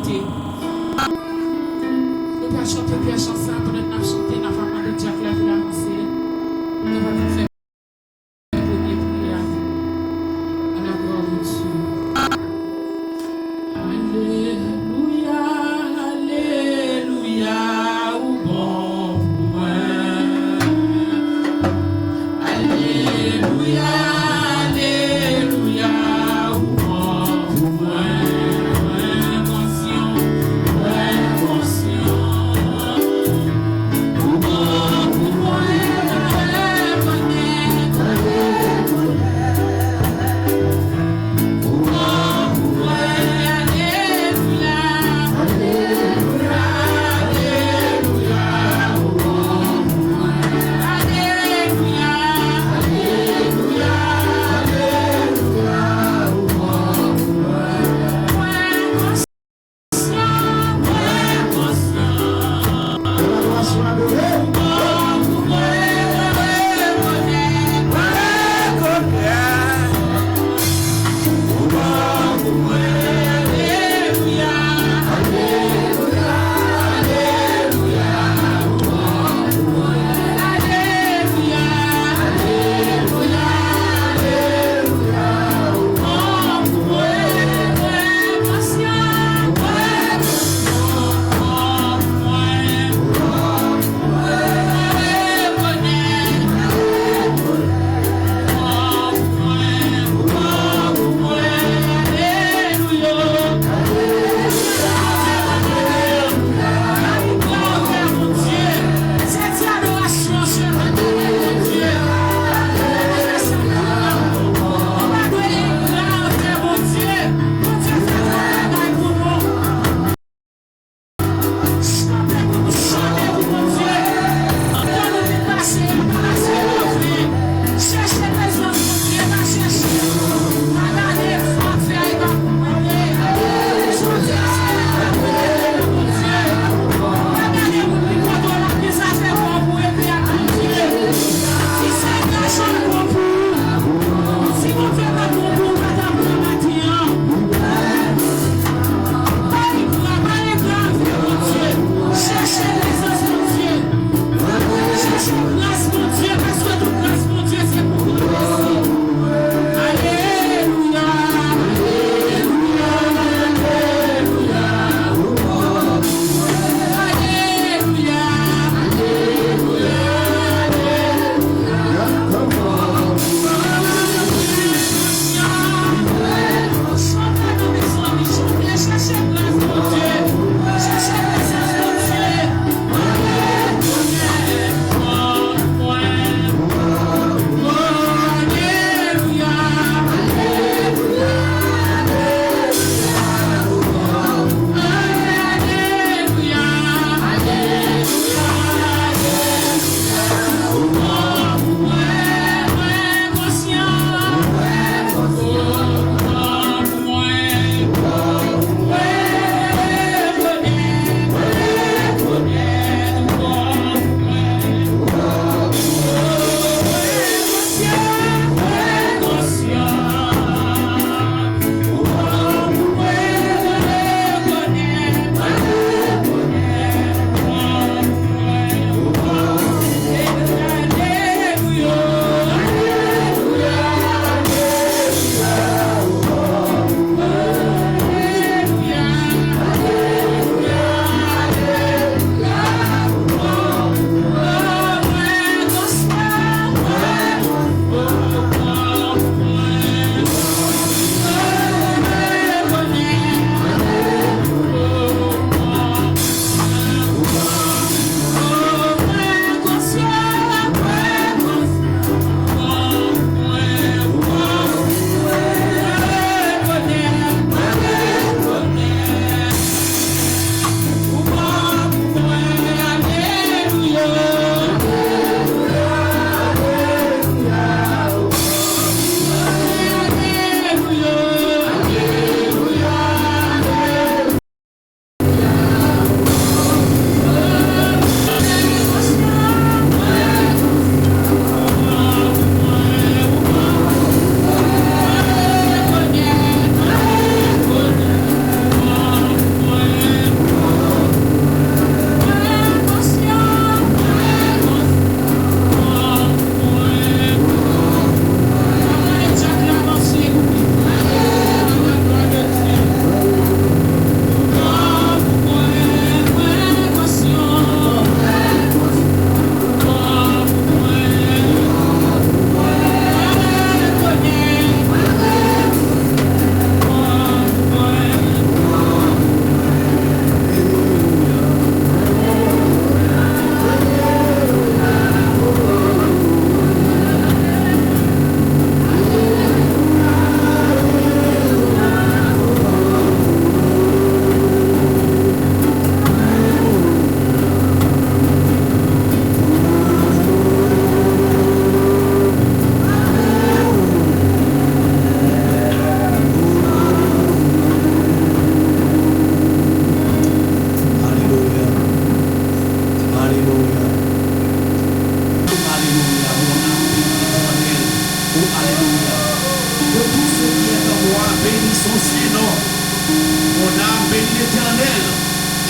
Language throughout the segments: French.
chanter. Nous pouvons chanter puis chanter pendant que nous chantons, nous avons demandé Jack la vie avancer. Nous allons faire une première prière. À la gloire de Dieu. Alléluia, Alléluia, au bon moi. Alléluia, Alléluia, au bon moi. Conscient, conscient. Au bon moi,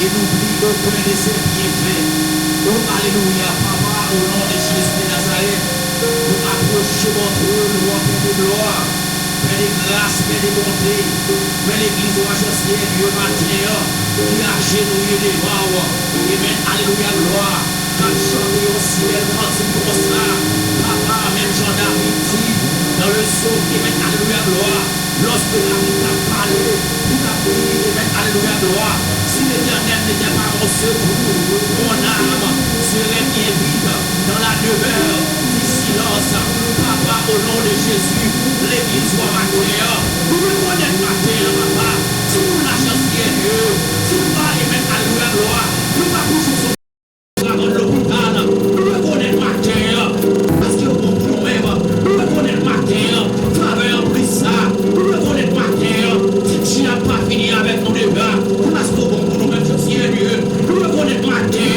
et n'oublie aucun de ses bienfaits. Oh, alléluia, papa, au nom de Jésus de Nazareth, nous approchons votre trône, Père de gloire, Père de grâce, Père de bonté, Père l'église au HCR, Dieu matin, qui a genouillé devant, Amen, alléluia, gloire, quand chanter aussi belle cantique comme ça, papa, même Jean-David dit, dans le son, Amen, alléluia, gloire, lorsque la vie t'a parlé, il t'a prié, Amen, alléluia, gloire, si l'Éternel n'était pas mon secours, mon âme serait bien vide dans la demeure du silence. Papa, au nom de Jésus, l'église soit matin. Nous reconnaissons matin, papa. Si nous la chance qui est Dieu, si nous pas émettre à la gloire, nous pas toujours sur l'hôpital. Nous reconnaissons matin. Parce que pour nous-mêmes, nous reconnaissons matin. Travaillons plus ça. Nous reconnaissons matin. Si tu n'as pas fini avec nos débats, parce que pour nous-mêmes, je suis Dieu. Nous reconnaissons matin.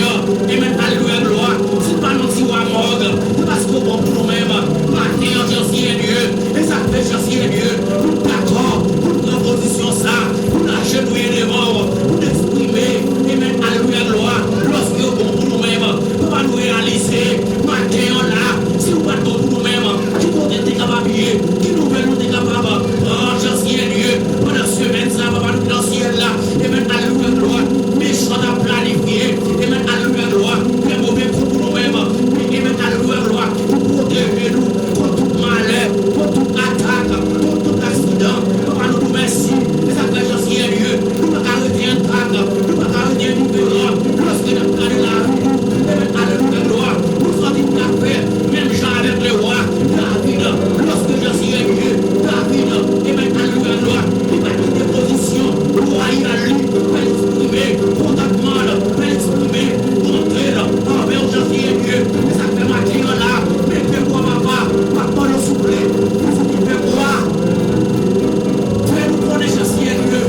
Et maintenant, alléluia, gloire. Si nous pas nous dire à mort, parce que pour nous-mêmes, matin, je suis Dieu. Et ça fait je suis Dieu. Nous d'accord. Nous prenons position ça. Nous l'agenouiller devant. Nous l'exprimer. Et maintenant, alléluia, gloire. Lorsque pour nous-mêmes, nous va nous réaliser. Matin, là, si nous pas pour nous-mêmes, qui nous est capable, qui nous veut nous capable. Oh, je suis Dieu. Pendant semaine, ça va nous dans le ciel là. Et maintenant, alléluia, gloire. Méchant à planifier. Et maintenant, alléluia, gloire. Les mauvais coups pour nous-mêmes. Et maintenant, alléluia, gloire. Pour protéger nous contre tout malheur, contre toute attaque, contre tout accident. Papa, nous nous merci. Et ça fait je suis Dieu. Nous ne pouvons pas arrêter un trac. Nous ne pouvons pas arrêter un différent. Lorsque nous prenons la rue, et maintenant, alléluia, gloire. Nous sommes dit la paix. Même Jean avec le roi. David, lorsque je suis Dieu. David, et maintenant, alléluia, gloire. Il va quitter position. Royal, va l'exprimer. Contentement, va l'exprimer. Bonté, envers je suis Dieu. Et ça fait matin là. Mais fais-moi, papa. Papa, nous souffle. Vous fais-moi. Fais-nous connaître je suis Dieu.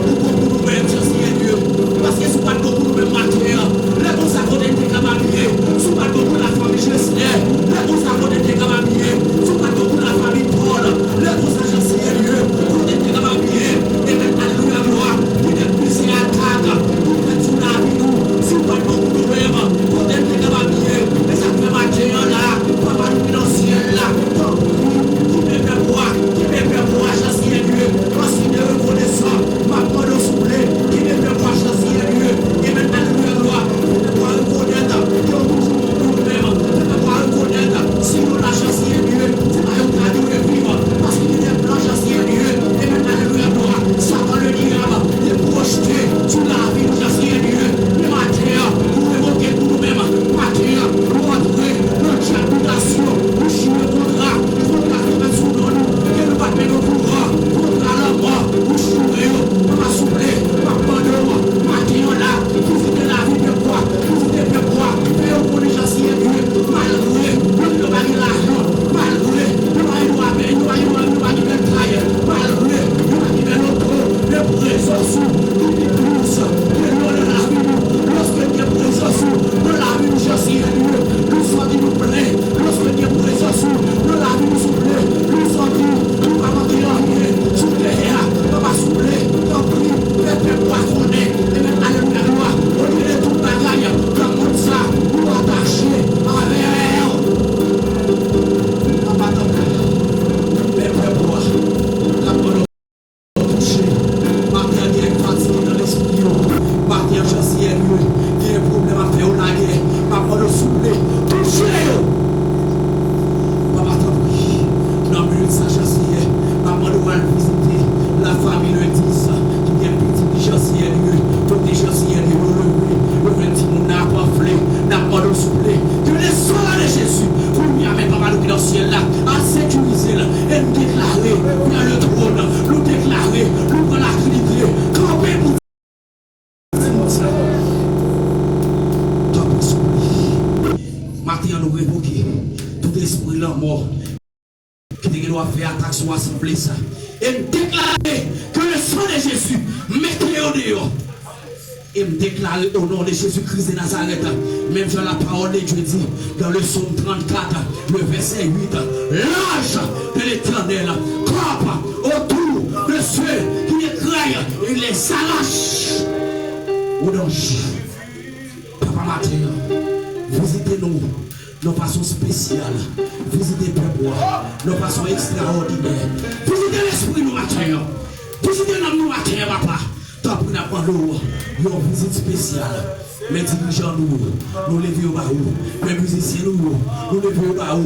Nous nous-mêmes, je suis Dieu. Parce que ce n'est pas beaucoup nous-mêmes matin. Les bons abonnés étaient capables. Ce n'est pas beaucoup la famille Gessler. Les bons abonnés étaient capables. Ce n'est pas beaucoup la famille Paul. Les bons je suis Dieu. Vous étiez capables. Et maintenant, alléluia, gloire. Vous êtes plus à attaque. Vous faites sous la vie. Si vous pas beaucoup nous-mêmes, vous êtes capables. Mais ça fait matin là. Papa, nous dans le ciel là. Qui me fait voir. Qui me fait voir, je suis Dieu. Parce qu'il est reconnaissant. Ma parole souffle. Qui me fait voir, je suis Dieu. Et maintenant, alléluia, gloire. Vous ne pouvez pas reconnaître. Que nous-mêmes. Vous ne pouvez pas reconnaître. Si nous la chance est Dieu. C'est pas un cadeau de vivre. Parce qu'il est blanc, je suis Dieu. Et maintenant, alléluia, gloire. Satan le diable est projeté sur la vie de je suis Dieu. Le matin, vous évoquez pour nous-mêmes. Matin, vous rentrez dans notre habitation. Vous jouez contre la vie sous nous. Que nous battons nos courants. Contre la mort. Vous jouez. On va souffler. Par pendant. Matin, là. Vous faites la vie de quoi? Vous faites de quoi? Et on connaît je suis Dieu. Malgré. Nous avons l'argent. Malgré. Nous avons malgré. Nous les présents nous dit plus que nous de la vie. Lorsque Dieu présence nous la vie, je suis Dieu. Nous sommes dit nous plaît. Lorsque Dieu présence nous la vie, nous souffler. Nous sommes dit nous ne pouvons pas rien. Sous terre, nous va souffler. Tant pis, faites pas qu'on est. Et même alléluia, gloire. Au lieu de tout bagaille, comme comme ça, nous attacher avec papa, tant pis. Mais fais-moi. La bonne dans l'esprit, partir je suis Dieu, il y a un problème à faire au laguer, ma parole souffler, touchez-le. Papa, t'en prie, dans le minute ça je suis, ma parole va visiter la famille le 10, qui est petit, je suis Dieu, tout est je suis Dieu, le petit monde n'a pas flé, n'a pas de souffler, que les soins de Jésus, vous m'y avez pas mal dans le ciel là, à sécuriser là, et nous déclarer, dans le trône, nous déclarer, nous pour la crier, camper pour nous révoquer tout esprit là mort qui doit faire attaque sur l'assemblée ça et me déclarer que le sang de Jésus mettez au dehors et me déclarer au nom de Jésus-Christ de Nazareth, même dans la parole de Dieu dit dans le psaume 34 le verset 8, l'ange de l'Éternel campe autour de ceux qui les craignent et les arrache. au danger. Papa matin, visitez-nous, nos façons spéciales. Visitez Peuple, nos façons extraordinaires. Visitez l'esprit nous matin. Visitez nous matin, papa. Tant pour nous prendre une visite spéciale. Mais dirigeants nous levons au bas. Mais musiciens nous levons au bas.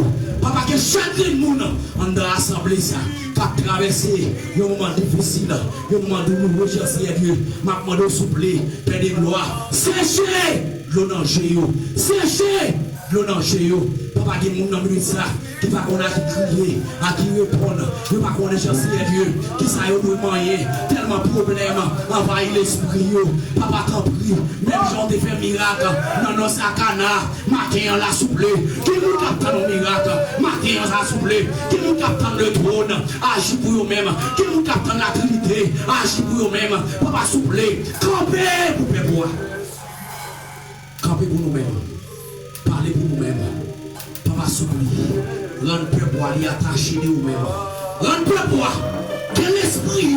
Papa, que chaque monde en l'assemblée ça, qui a traversé un moment difficile, un moment douloureux, Seigneur Dieu, m'a demandé souple, Père de gloire, séchez l'onanger, séchez l'onanger. Papa, il y a des gens dans ça qui va qu'on a qui crier, à qui répondre, qui va qu'on a Seigneur Dieu, qui ça y est moyen, tellement de problèmes, envahir l'esprit. Papa, t'en prie, même gens te fait miracle, dans nos sacanas, matin la souple, qui nous capte nos miracles, matin la souple, qui nous capte le trône, agis pour eux-mêmes, qui nous capte la Trinité, agis pour eux-mêmes, papa souple, campez pour faire boire. Campez pour nous-mêmes, parlez pour nous-mêmes. Papa s'oublie, rendre peuple à attacher de nous-mêmes. Rendre peuple, quel esprit,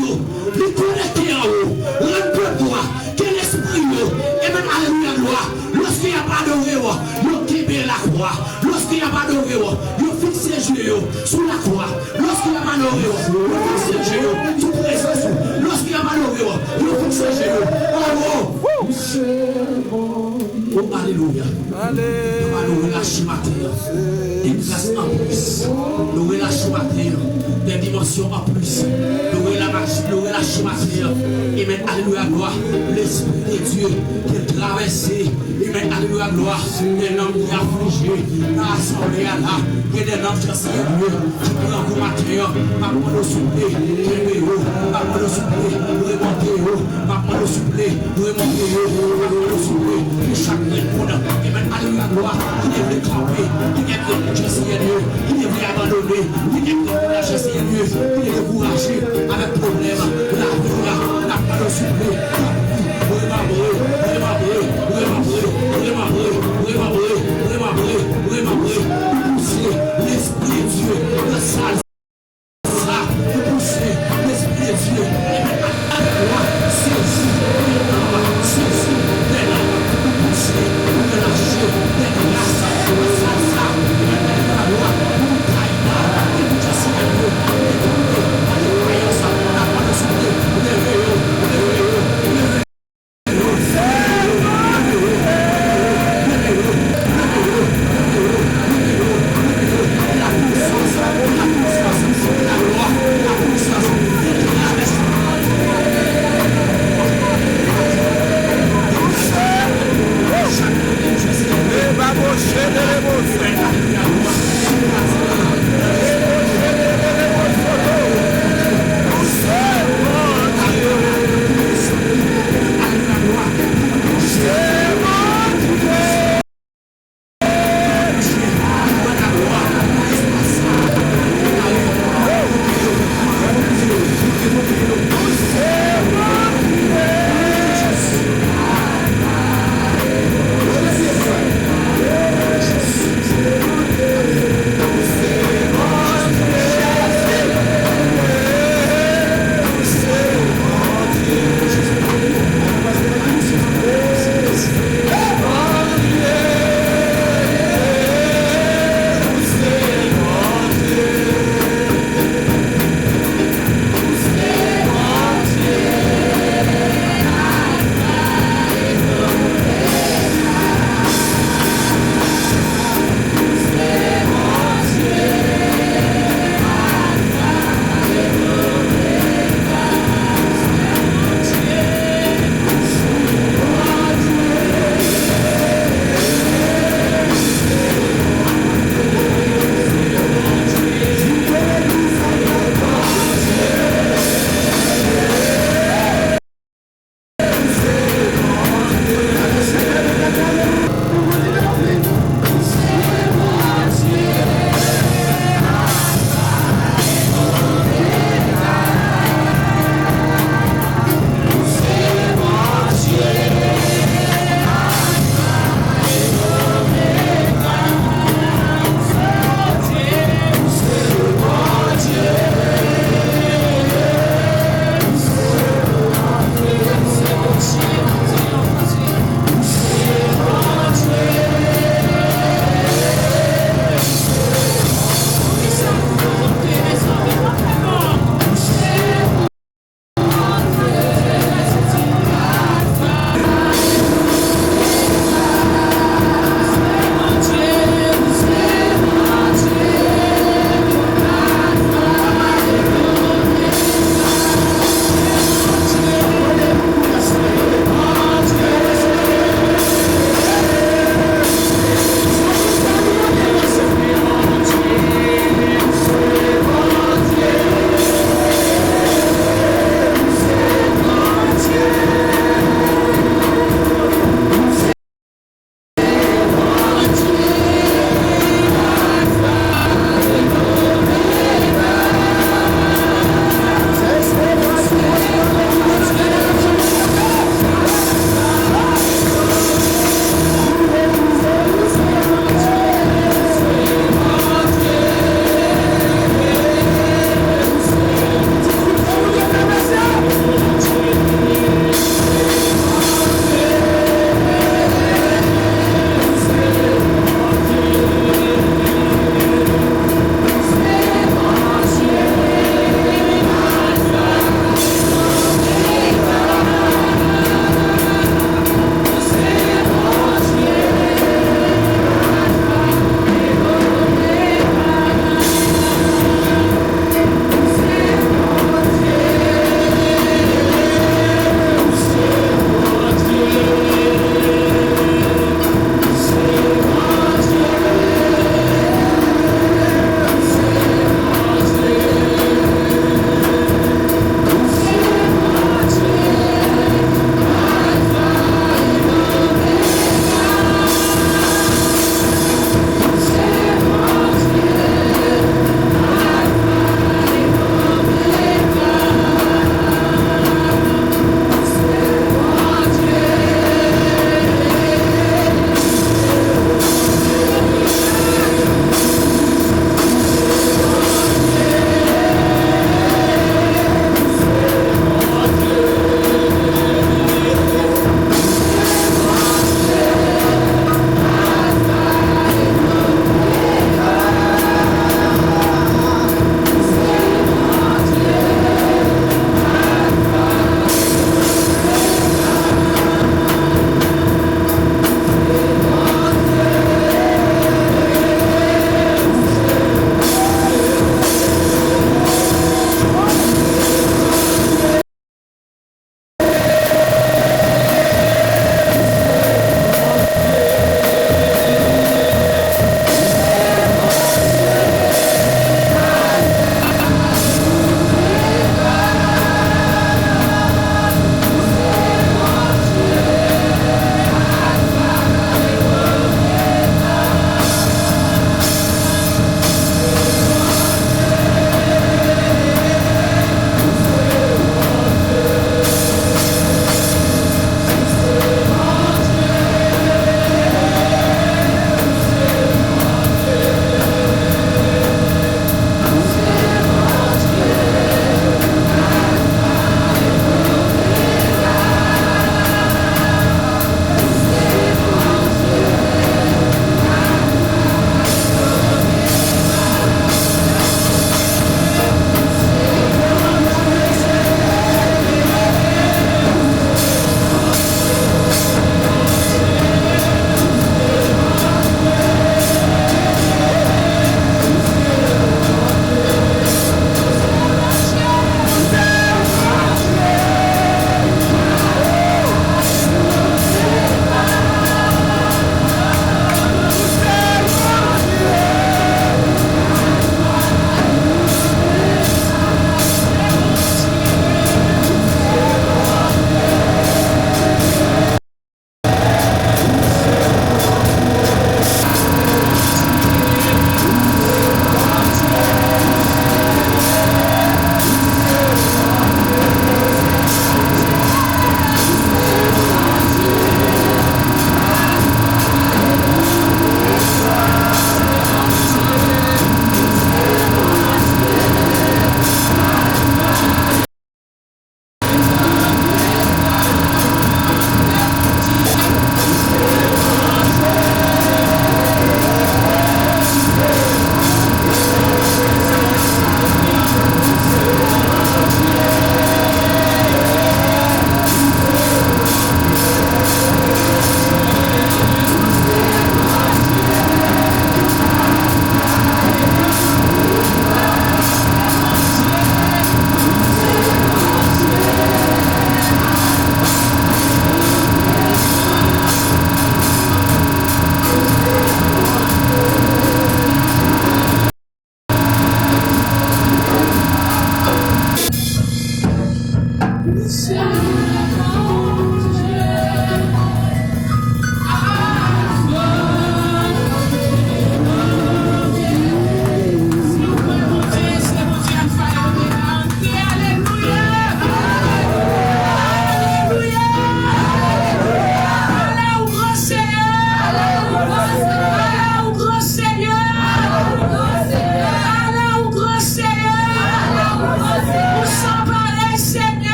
lui connecter en haut. Rendre peuple, quel esprit, et même alléluia gloire. Lorsqu'il n'y a pas d'oreille, il y a la croix. Lorsqu'il n'y a pas d'oreille, il fixe les yeux sous la croix. Lorsqu'il n'y a pas d'oreille, il fixe les yeux sous présence. Lorsqu'il n'y a pas d'oreille, il fixe les yeux. Oh, alléluia. Nous relâchons matin. Des grâces en plus. Nous relâchons matin. Des dimensions en plus. Nous relâchons matin. Et maintenant, alléluia, gloire. L'Esprit de Dieu qui est traversé. Et maintenant, alléluia, gloire. Des hommes qui affligés. Dans l'assemblée là. Il y a des hommes qui sont Dieu. Qui prennent pour matin. Ma main de souper. Ma main de souper. Remontez. Ma main de souper. Remontez. Ma main de souper. Chaque monde. Et maintenant, alléluia, gloire. Qui devrait camper. Qui devrait manger, Seigneur Dieu. Qui devrait abandonner. Qui devrait lâcher, Seigneur Dieu. Qui devrait courager avec problème. Alléluia. La main de souper. L'esprit de Dieu, la salle, ça, pousser l'esprit de Dieu, et maintenant, saisi,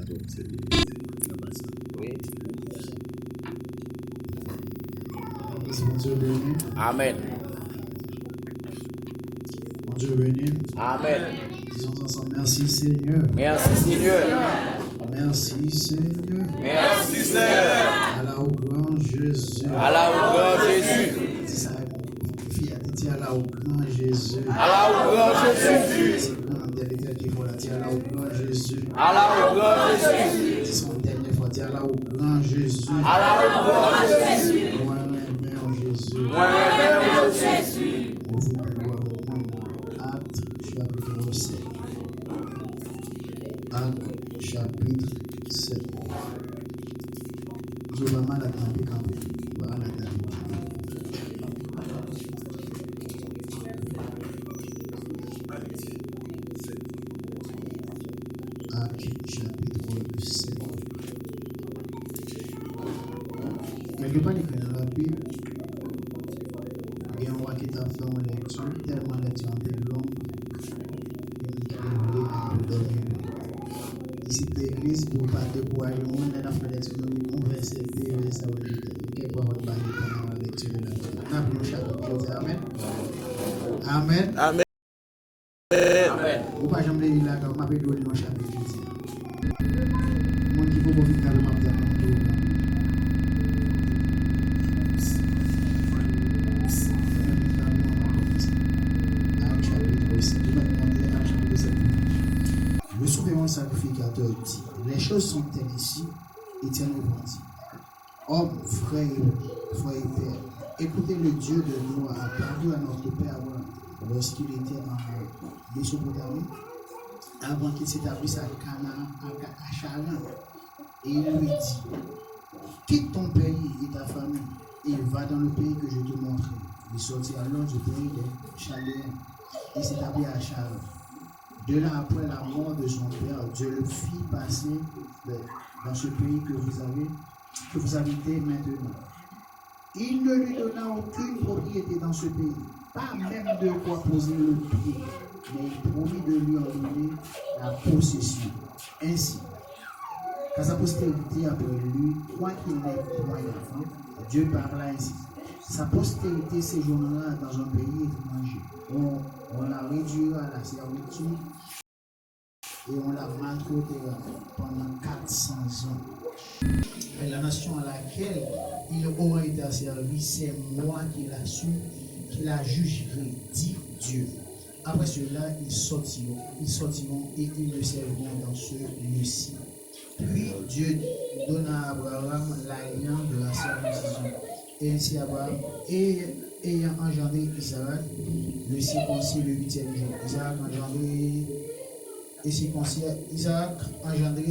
Oui. Mon Dieu béni. Amen. Mon Dieu béni. Amen. Disons ensemble, merci Seigneur. Merci Seigneur. Merci Seigneur. Merci Seigneur. Allah au grand Jésus. Allah au grand Jésus. C'est ça, dis Allah au grand Jésus. Allah au grand Jésus. C'est grand dernier qui faut la dire Allah au grand Jésus. Allah au grand Jésus. C'est son dernier fois, dis Allah au grand Jésus. Allah au grand Jésus. Moi-même en Jésus. Moi-même en Jésus. On vous prévoit Acte chapitre 7. Acte chapitre 7. Je vais mal à camper, camper. Voilà la dame. Acte chapitre 7. Quelque part, écrit dans la Bible, il y a un roi qui t'a fait une lecture, tellement la lecture était longue, il voulait un peu dormir. Ici, l'église, pour ne pas décourager, on a fait la lecture, on va essayer de ça, quelques fois, on va aller pendant la lecture de la Bible. On a pris le chapitre, amen. Amen. Amen. Amen. Ou pas jamais lire là, quand on m'a fait donner le chapitre, je dis. Mon qui faut profiter de ma vie. Le souverain sacrificateur dit, les choses sont telles ici, et tiennent au bandit. Hommes, frères et pères, écoutez le Dieu de Noé a parlé à notre père Abraham lorsqu'il était en Mésopotamie, avant qu'il s'établisse à Canaan, à Charan. Et il lui dit, quitte ton pays et ta famille, et va dans le pays que je te montrerai. Il sortit alors du pays des Chaléens et s'établit à Charan. De là, après la mort de son père, Dieu le fit passer dans ce pays que vous habitez maintenant. Il ne lui donna aucune propriété dans ce pays, pas même de quoi poser le pied, mais il promit de lui en donner la possession. Ainsi, quand sa postérité après lui, quoiqu'il n'ait point d'enfant, Dieu parla ainsi. Sa postérité séjournera dans un pays étranger. On la réduira à la servitude et on la maltraitera pendant 400 ans. Et la nation à laquelle il aura été asservi, c'est moi qui la jugerai, dit Dieu. Après cela, ils sortiront et ils le serviront dans ce lieu-ci. Puis Dieu donna à Abraham l'alliance de la circoncision. Et ainsi Abraham, ayant engendré Isaac, le circoncis le 8e jour. Isaac engendré et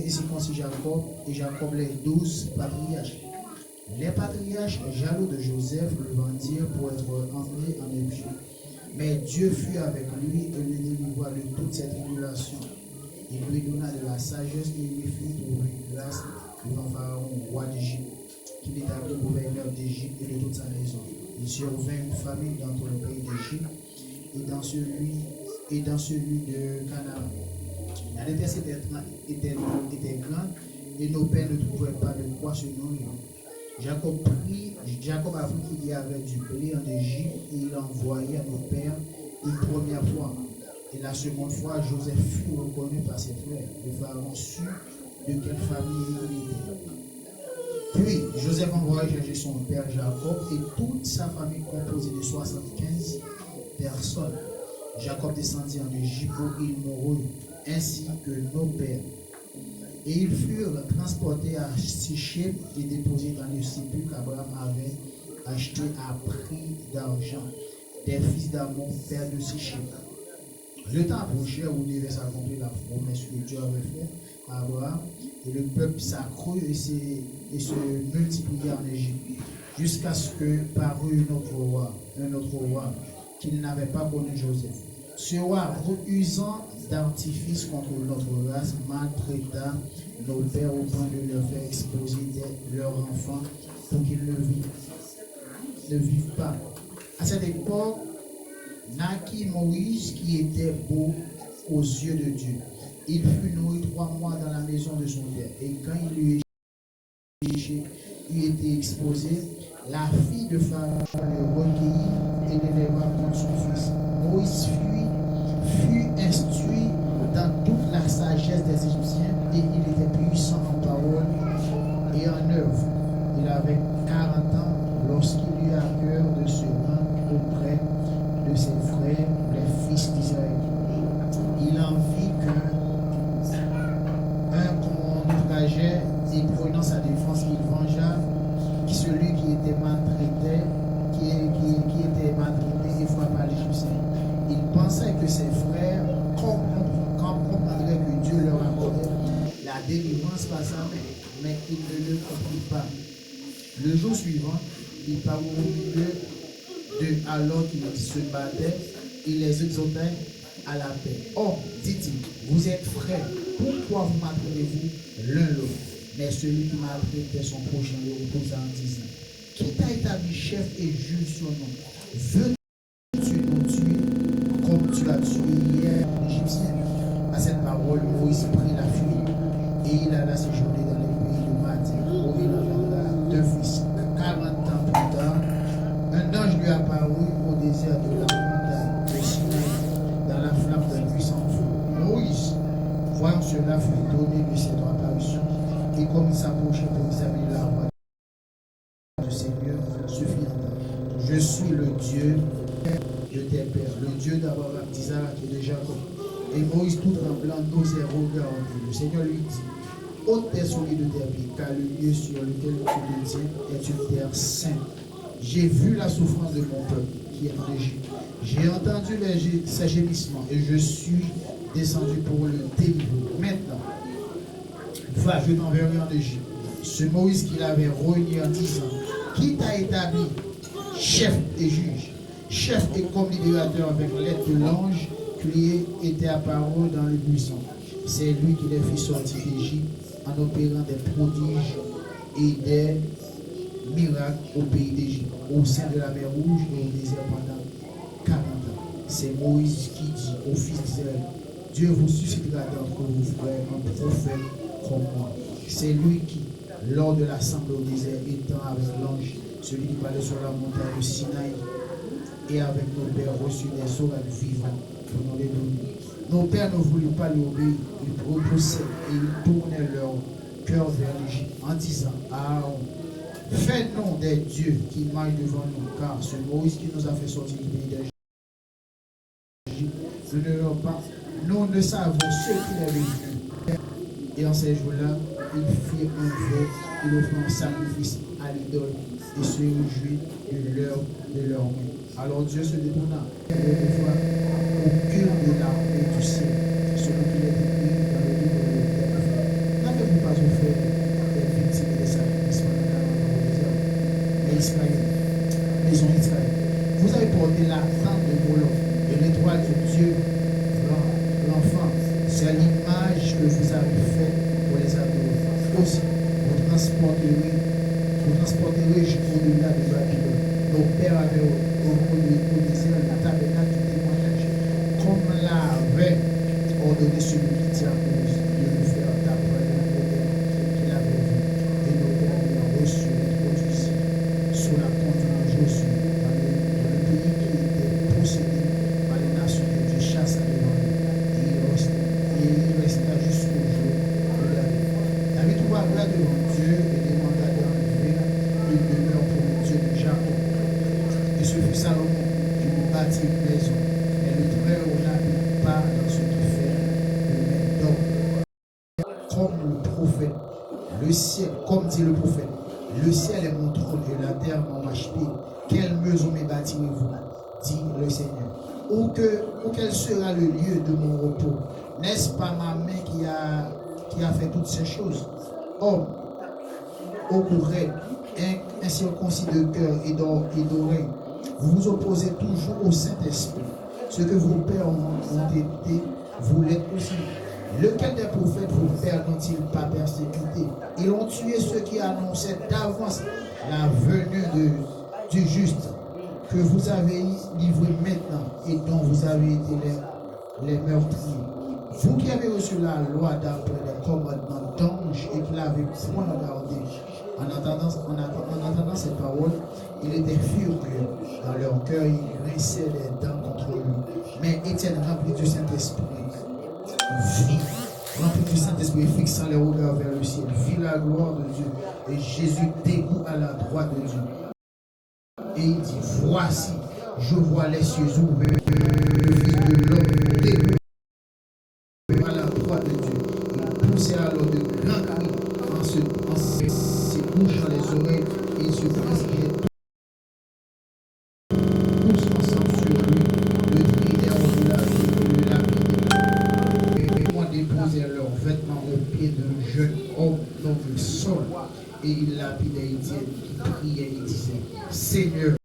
circoncis Jacob, et Jacob les 12 patriarches. Les patriarches, jaloux de Joseph, le vendirent pour être emmenés en Égypte. Mais Dieu fut avec lui et le délivra de toute cette tribulation. Il lui donna de la sagesse et il lui fit trouver grâce devant Pharaon, roi d'Égypte, qu'il établit gouverneur d'Égypte et de toute sa maison. Il survint une famine dans tout le pays d'Égypte et dans celui de Canaan. La détresse était grande et nos pères ne trouvaient pas de quoi se nourrir. Jacob apprit qu'il y avait du blé en Égypte et il envoya nos pères une première fois. Et la seconde fois, Joseph fut reconnu par ses frères. Le Pharaon sut de quelle famille il était. Puis Joseph envoya chercher son père Jacob et toute sa famille composée de 75 personnes. Jacob descendit en Égypte où il mourut, ainsi que nos pères. Et ils furent transportés à Sichem et déposés dans le sépulcre qu'Abraham avait acheté à prix d'argent des fils d'Amon, père de Sichem. Le temps approchait où devait s'accomplir la promesse que Dieu avait faite à Abraham, et le peuple s'accrut et se multiplia en Égypte, jusqu'à ce que parut un autre roi, qu'il n'avait pas connu Joseph. Ce roi, usant d'artifice contre notre race, maltraita nos pères au point de leur faire exposer leurs enfants pour qu'ils ne vivent pas. À cette époque, naquit Moïse qui était beau aux yeux de Dieu. Il fut nourri 3 mois dans la maison de son père. Et quand il lui était exposé, la fille de Pharaon le recueillit et l'éleva contre son fils. Moïse fut instruit dans toute la sagesse des Égyptiens et il était puissant en parole et en œuvre. Il avait 40 ans lorsqu'il eut à cœur de se rendre auprès de ses frères, les fils d'Israël. Il en vit qu'un qu'on outrageait et prenant sa défense, il vengea celui qui était maltraité, qui était maltraité et frappa l'Égyptien. Il pensait que ses frères comprendraient que Dieu leur accordait la délivrance par sa main, mais il ne le comprit pas. Le jour suivant, il parut au milieu d'eux alors qu'ils se battaient, il les exhortait à la paix. Oh, dit-il, vous êtes frères, pourquoi vous maltraitez-vous l'un l'autre? Mais celui qui maltraitait son prochain le reposa en disant, qui t'a établi chef et juge sur nous? Veux-tu nous tuer comme tu as tué hier l'Égyptien? À cette parole, Moïse prit la fuite et il alla séjourner dans les pays de Madian, où il engendra 2 fils. 40 ans plus tard, un ange lui apparut au désert de la montagne de Sinaï, dans la flamme d'un puissant feu. Moïse, voyant cela, fut donné de cette apparition, et comme il s'approchait pour examiner la voie du Seigneur, se fit entendre. Je suis le Dieu de tes pères, le Dieu d'Abraham, d'Isaac et de Jacob. Et Moïse, tout tremblant, n'osait regarder. Le Seigneur lui dit, ôte tes souliers de tes pieds, car le lieu sur lequel tu te tiens est une terre sainte. J'ai vu la souffrance de mon peuple qui est en Égypte. J'ai entendu ses gémissements et je suis descendu pour le délivrer. Maintenant, va, je t'enverrai en Égypte. Ce Moïse qu'il avait réuni en disant, qui t'a établi chef et juge, chef et comme libérateur avec l'aide de l'ange qui était apparu dans le buisson. C'est lui qui les fit sortir d'Égypte en opérant des prodiges et des miracles au pays d'Égypte, au sein de la mer Rouge et au désert pendant 40 ans. C'est Moïse qui dit aux fils d'Israël, Dieu vous suscitera d'entre vos frères un prophète comme moi. C'est lui qui, lors de l'assemblée au désert, étant avec l'ange, celui qui parlait sur la montagne de Sinaï, et avec nos pères reçus des oracles vivants pour nous les donner. Nos pères ne voulaient pas lui obéir, ils repoussaient et ils tournaient leur cœur vers l'Égypte en disant à Aaron, fais-nous des dieux qui marchent devant nous, car ce Moïse qui nous a fait sortir du pays d'Égypte, nous ne leur pas, nous ne savons ce qu'il est venu. Et en ces jours-là, ils firent un vœu, ils offrirent un sacrifice à l'idole et se réjouirent de leur main. Alors Dieu se détourna pour voir aucune de l'armée du ciel, selon qu'il est écrit dans le livre de l'Éternel. N'avez-vous pas offert des victimes et des sacrifices pendant 40 ans au désert? Mais Israël, maison d'Israël, vous avez porté la tente de Moloch et l'étoile de Dieu, l'enfant. C'est l'image que vous avez faite pour les adorer. Aussi, vous transporterez jusqu'au-delà de Babylone. Nos pères avaient au désert le tabernacle du témoignage, comme l'avait ordonné celui qui tient à Moïse de le faire d'après le modèle qu'il avait vu. Et nos pères ayant reçu l'introduction sous la conduite de Josué dans le pays qui était possédé par les nations que Dieu chassa devant lui. Et il resta jusqu'au jour de David. David trouva grâce devant Dieu et demanda d'enlever une demeure pour le Dieu de Jacob. Et ce fut Salomon qui lui bâtit une maison. Mais le Très-Haut n'habite pas dans ce qui fait le même d'homme. Comme le prophète, le ciel, comme dit le prophète, le ciel est mon trône et la terre mon marchepied. Quelle maison me bâtirez-vous, dit le Seigneur. Ou quel sera le lieu de mon repos? N'est-ce pas ma main qui a fait toutes ces choses? Homme, au courant, incirconcis de cœur et d'oreille, vous vous opposez toujours au Saint-Esprit. Ce que vos pères ont été, vous l'êtes aussi. Lequel des prophètes vos pères n'ont-ils pas persécuté? Ils ont tué ceux qui annonçaient d'avance la venue du juste, que vous avez livré maintenant et dont vous avez été les meurtriers. Vous qui avez reçu la loi d'après les commandements d'ange et qui l'avez point regardé, en entendant ces paroles, il était furieux dans leur cœur, il grinçait les dents contre lui. Mais Étienne, rempli du Saint-Esprit, rempli du Saint-Esprit, fixant les regards vers le ciel, vit la gloire de Dieu et Jésus debout à la droite de Dieu. Et il dit, voici, je vois les cieux ouverts, le Fils de l'homme debout à la droite de Dieu. Il poussait alors de grands cris en se bouchant les oreilles et il se précipitait tous ensemble sur lui, le trinitaire de la vie et le lapide. Et on déposait leurs vêtements aux pieds d'un jeune homme nommé Saul. Et il lapidait Étienne qui priait et disait, Seigneur,